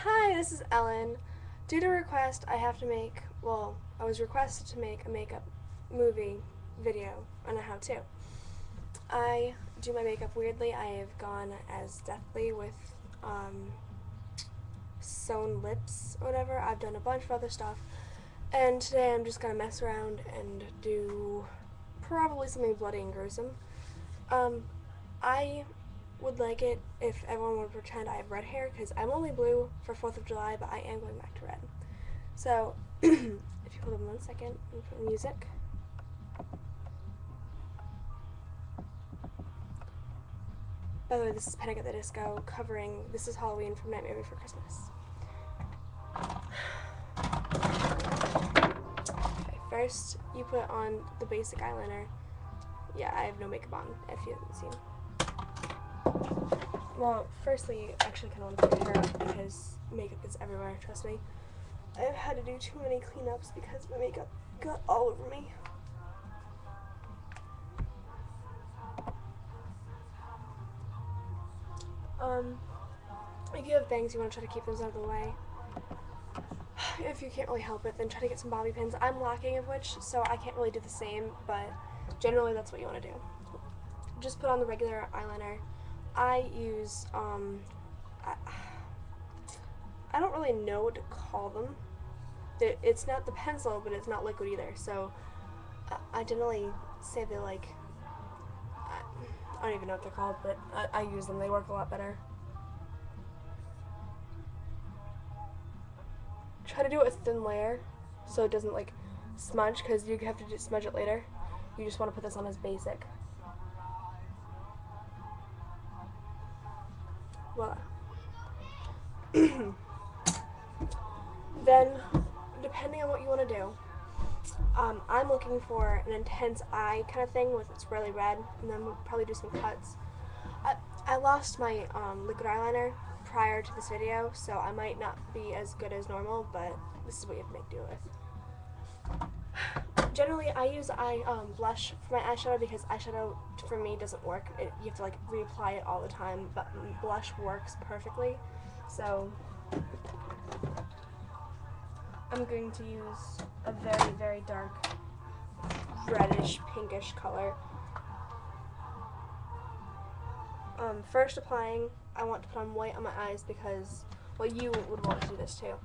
Hi, this is Ellen. Due to request, I was requested to make a makeup movie video on a how-to. I do my makeup weirdly. I have gone as deathly with um, sewn lips or whatever. I've done a bunch of other stuff. And today I'm just gonna mess around and do probably something bloody and gruesome. Um, I would like it if everyone would pretend I have red hair because I'm only blue for 4th of July, but I am going back to red. So, if you hold on 1 second, I'm put music. By the way, this is Panic at the Disco covering This Is Halloween from Nightmare Before Christmas. Okay, first you put on the basic eyeliner. Yeah, I have no makeup on, if you haven't seen. Well, firstly, you actually kind of want to put your hair up because makeup is everywhere, trust me. I've had to do too many cleanups because my makeup got all over me. If you have bangs, you want to try to keep those out of the way. If you can't really help it, then try to get some bobby pins. I'm lacking of which, so I can't really do the same, but generally that's what you want to do. Just put on the regular eyeliner. I use, I don't really know what to call them. It's not the pencil, but it's not liquid either, so I generally say they I don't even know what they're called, but I use them. They work a lot better. Try to do it a thin layer so it doesn't smudge, because you have to just smudge it later. You just want to put this on as basic. Voila. Then, depending on what you want to do, I'm looking for an intense eye kind of thing with it's really red, and then we'll probably do some cuts. I lost my liquid eyeliner prior to this video, so I might not be as good as normal, but this is what you have to make do with. Generally, I use blush for my eyeshadow because eyeshadow for me doesn't work. You have to reapply it all the time, but blush works perfectly. So I'm going to use a very, very dark reddish pinkish color. First applying, I want to put on white on my eyes because, well, you would want to do this too.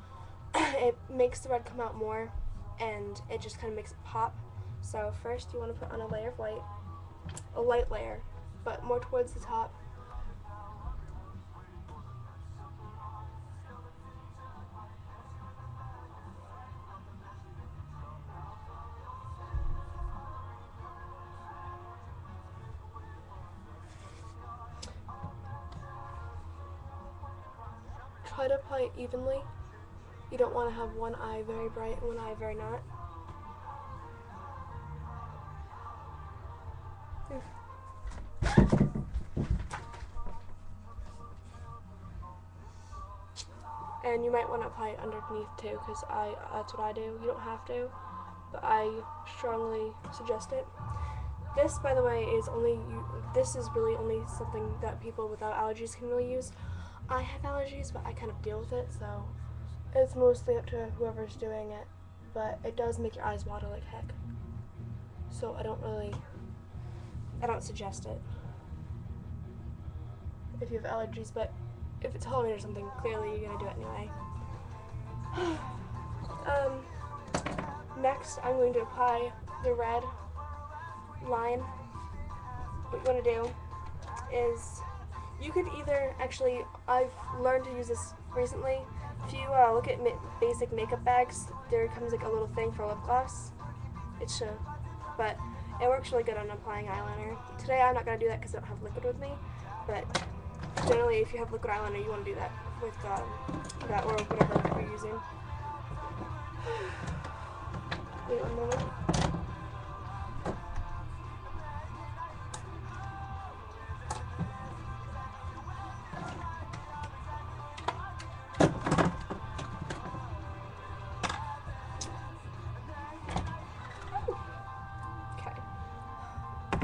It makes the red come out more, and it just kind of makes it pop. So first you want to put on a layer of white, a light layer, but more towards the top. Try to apply it evenly. You don't want to have one eye very bright and one eye very not. And you might want to apply it underneath too, because that's what I do. You don't have to, but I strongly suggest it. This, by the way, this is really only something that people without allergies can really use. I have allergies, but I kind of deal with it, so it's mostly up to whoever's doing it, but it does make your eyes water like heck. So I don't suggest it if you have allergies, but if it's Halloween or something, clearly you're gonna do it anyway. Next, I'm going to apply the red line. What you want to do is, you could either, actually, I've learned to use this recently. If you look at basic makeup bags, there comes a little thing for lip gloss. But it works really good on applying eyeliner. Today I'm not going to do that because I don't have liquid with me, but generally if you have liquid eyeliner, you want to do that with that or whatever you're using. Wait 1 moment.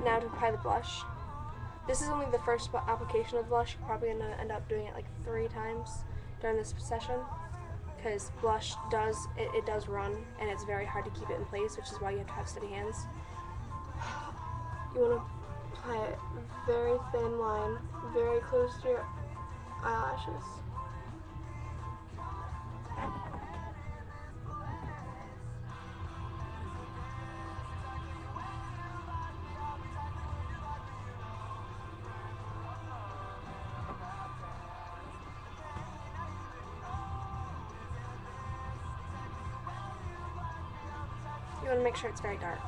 Now to apply the blush. This is only the first application of blush. You're probably going to end up doing it 3 times during this session, because blush does run, and it's very hard to keep it in place, which is why you have to have steady hands. You want to apply a very thin line, very close to your eyelashes. You want to make sure it's very dark.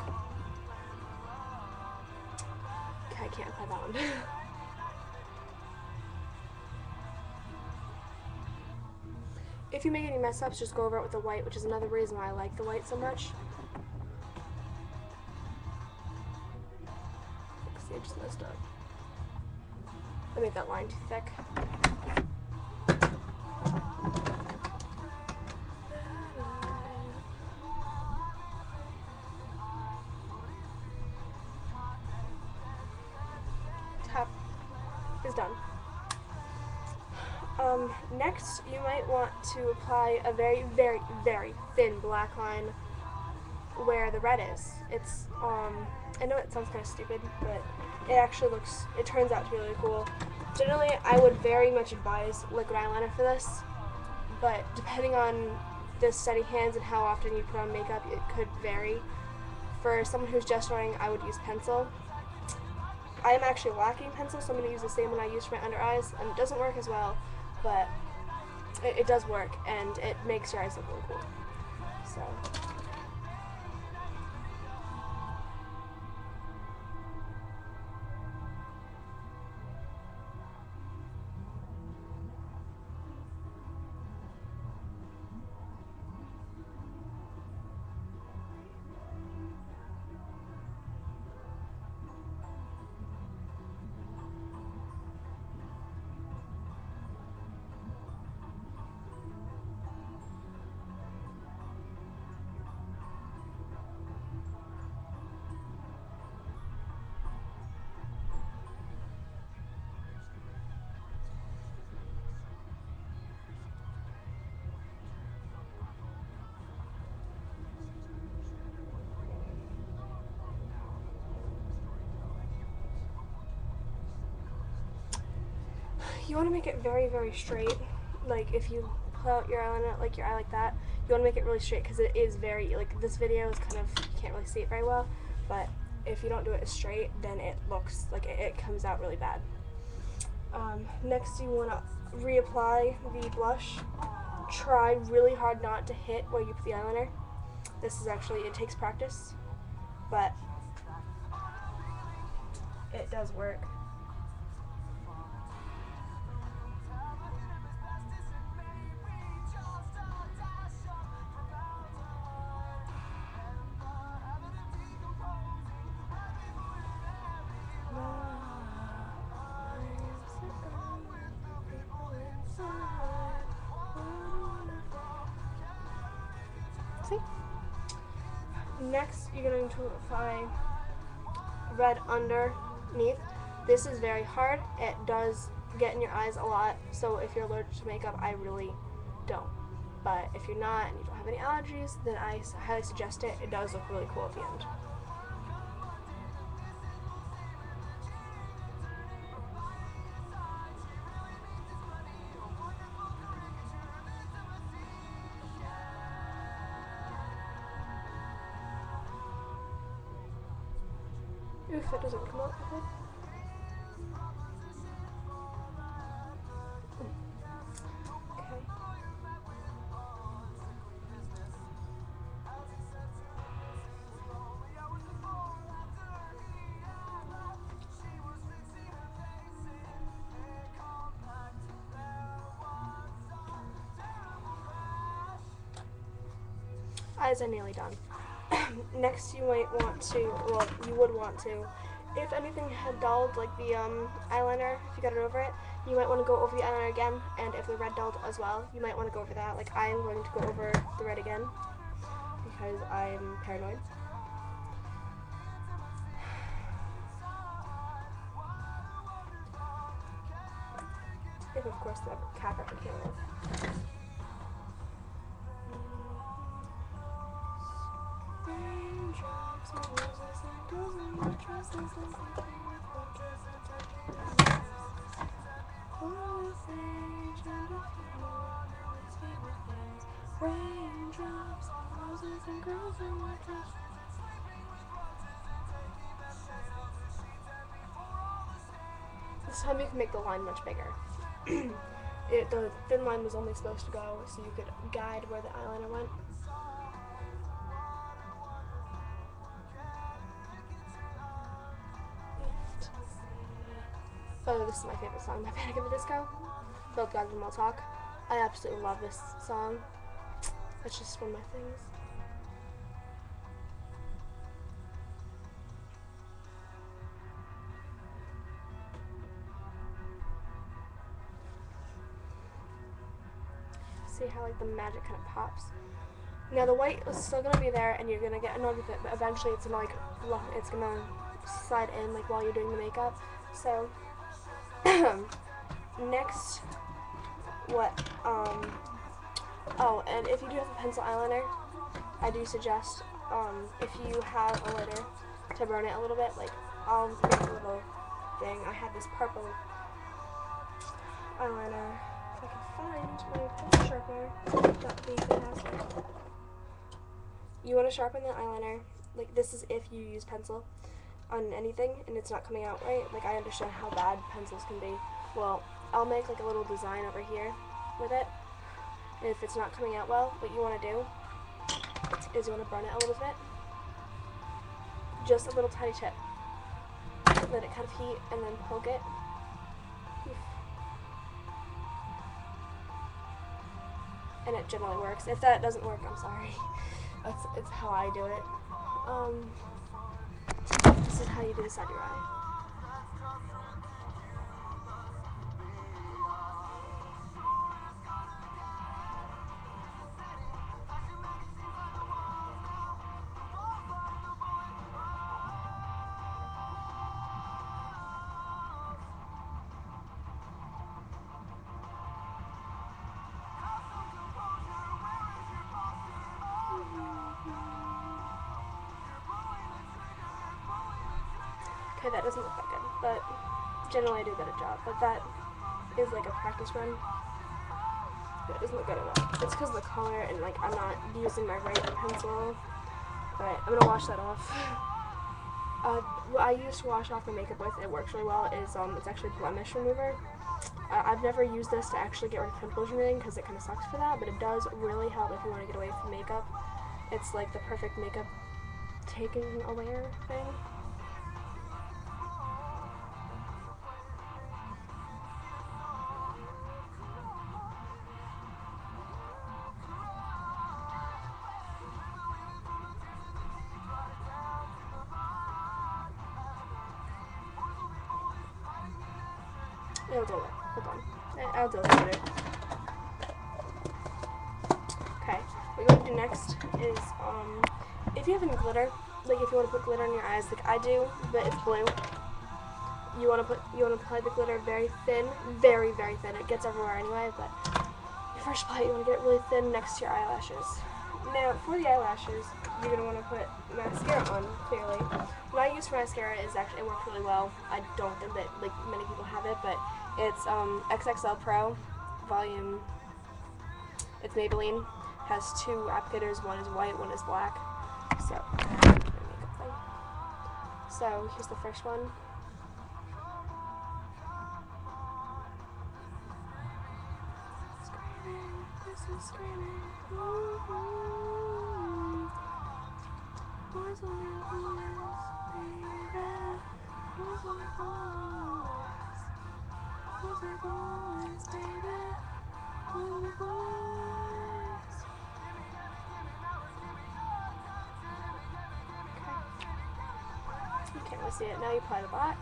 Okay, I can't apply that one. If you make any mess ups, just go over it with the white, which is another reason why I like the white so much. See, I just messed up. I made that line too thick. Top is done. Next, you might want to apply a very, very, very thin black line where the red is. It's, I know it sounds kind of stupid, but it turns out to be really cool. Generally, I would very much advise liquid eyeliner for this, but depending on the steady hands and how often you put on makeup, it could vary. For someone who's just starting, I would use pencil. I am actually lacking pencil, so I'm going to use the same one I used for my under eyes, and it doesn't work as well, but it does work, and it makes your eyes look really cool. So. You want to make it very, very straight. Like if you pull out your eyeliner, like your eye like that, you want to make it really straight because it is very, like this video is kind of, you can't really see it very well, but if you don't do it as straight, then it looks like it comes out really bad. Next you want to reapply the blush. Try really hard not to hit where you put the eyeliner. This is actually, it takes practice, but it does work. See? Next, you're going to apply red underneath. This is very hard. It does get in your eyes a lot, so if you're allergic to makeup, I really don't. But if you're not and you don't have any allergies, then I highly suggest it. It does look really cool at the end. Oof, that doesn't come out okay. Eyes are nearly done. Next you might want to, well, you would want to, if anything had dulled, like the eyeliner, if you got it over it, you might want to go over the eyeliner again, and if the red dulled as well, you might want to go over that. Like I am going to go over the red again, because I'm paranoid. If of course the cap ever came off. Raindrops, roses and girls in white dress. This time you can make the line much bigger. The thin line was only supposed to go so you could guide where the eyeliner went. By the way, this is my favorite song by Panic! At the Disco. Both Gods and All Talk. I absolutely love this song. That's just one of my things. See how like the magic kind of pops. Now the white is still gonna be there, and you're gonna get annoyed with it, but eventually it's gonna slide in like while you're doing the makeup. So next, what? Oh, and if you do have a pencil eyeliner, I do suggest if you have a lighter to burn it a little bit. Like I'll make a little thing. I have this purple eyeliner. If I can find my pencil sharpener, that would be fantastic. You want to sharpen the eyeliner. Like this is if you use pencil on anything and it's not coming out right. Like I understand how bad pencils can be. Well, I'll make like a little design over here with it. And if it's not coming out well, what you want to do is you want to burn it a little bit. Just a little tiny tip. Let it kind of heat and then poke it. And it generally works. If that doesn't work, I'm sorry. It's how I do it. This is how you do the side of your eye. Okay, that doesn't look that good, but generally I do a better job. But that is like a practice run. That doesn't look good at all. It's because of the color and like I'm not using my right pencil. Alright, I'm gonna wash that off. What I use to wash off my makeup with, it works really well, is it's actually blemish remover. I've never used this to actually get rid of pimples or anything because it kind of sucks for that, but it does really help if you want to get away from makeup. It's like the perfect makeup taking away thing. It'll do it. Hold on. I'll do it later. Okay. What you want to do next is, if you have any glitter, like if you want to put glitter in your eyes, like I do, but it's blue. You want to apply the glitter very thin, very, very thin. It gets everywhere anyway, but your first apply, you want to get it really thin next to your eyelashes. Now, for the eyelashes, you're going to want to put mascara on, clearly. What I use for mascara is actually, it works really well. I don't think that, like, many people have it, but it's XXL Pro Volume. It's Maybelline. Has two applicators. One is white, one is black. So, here's the first one. Screaming, this is screaming. Boys only boys, baby. Boys only boys. Boys only boys, baby. Boys only boys. Okay. You can't really see it. Now you apply the black.